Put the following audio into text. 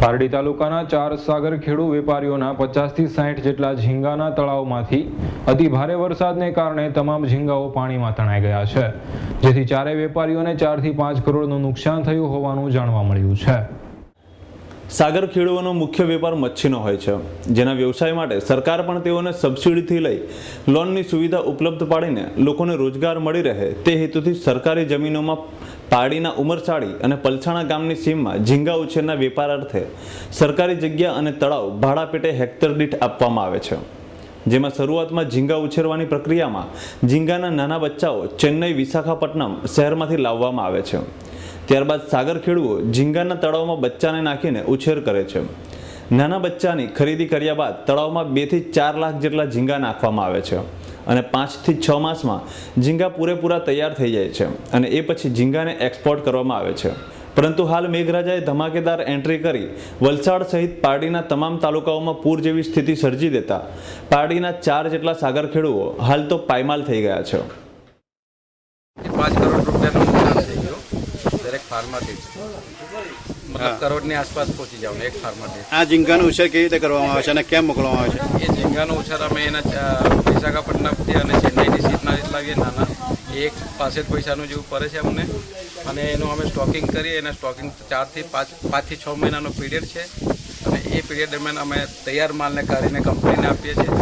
પારડી તાલુકાના 4 સાગર ખેડુ વેપારીઓના 50 થી 60 જેટલા ઝીંગાના તળાવમાંથી અતિ ભારે વરસાદને કારણે તમામ ઝીંગાઓ પાણીમાં તણાઈ ગયા છે, જેથી ચારેય વેપારીઓને 4 થી 5 કરોડનું નુકસાન થયું હોવાનું જાણવા મળ્યું છે। સાગર ખેડૂતોનો મુખ્ય વેપાર મચ્છીનો હોય છે, જેના વ્યવસાય માટે સરકાર પણ તેઓને સબસિડીથી લઈ લોનની સુવિધા ઉપલબ્ધ પાડીને લોકોને રોજગાર મળી રહે તે હેતુથી સરકારી જમીનોમાં પારડીના ઉમરસાડી અને પલસાણા ગામની સીમમાં ઝીંગા ઉછેરના વેપાર અર્થે સરકારી જગ્યા અને તળાવ ભાડા પેટે હેક્ટર દીઠ આપવામાં આવે છે, જેમાં શરૂઆતમાં ઝીંગા ઉછેરવાની પ્રક્રિયામાં ઝીંગાના નાના બચ્ચાઓ ચેન્નઈ વિશાખાપટ્ટનમ શહેરમાંથી લાવવામાં આવે છે। ત્યારબાદ સાગર ખેડૂઓ ઝીંગાના તળાવમાં બચ્ચાને નાખીને ઉછેર કરે છે। નાના બચ્ચાની ખરીદી કર્યા બાદ તળાવમાં 2 થી 4 લાખ જેટલા ઝીંગા નાખવામાં આવે છે અને 5 થી 6 માસમાં ઝીંગા પૂરેપૂરા તૈયાર થઈ જાય છે અને એ પછી ઝીંગાને એક્સપોર્ટ કરવામાં આવે છે। પરંતુ હાલ મેઘરાજાએ ધમાકેદાર એન્ટ્રી કરી વલસાડ સહિત પારડીના તમામ તાલુકાઓમાં પૂર જેવી સ્થિતિ સર્જી દેતા પારડીના 4 જેટલા સાગર ખેડૂઓ હાલ તો પાયમાલ થઈ ગયા છે। 5 કરોડ રૂપિયાનું નુકસાન થઈ ગયું દરેક ફાર્મર દીઠ, મતલબ કરોડની આસપાસ પહોંચી જાવ એક ફાર્મર દીઠ। આ ઝીંગાનો ઉછેર કેવી રીતે કરવામાં આવે છે અને કેમ મોકલવામાં આવે છે? એ ઝીંગાનો ઉછેર અમે એના વિશાખાપટ્ટનમથી અને ચેન્નઈની સીટના જેટલા લાવીએ નાના, એક 65 પૈસાનું જેવું પડે છે અમને, અને એનું અમે સ્ટોકિંગ કરીએ। એના સ્ટોકિંગ 4 થી 6 મહિનાનો પીરિયડ છે અને એ પીરિયડ દરમિયાન અમે તૈયાર માલને કાઢીને કંપનીને આપીએ છીએ।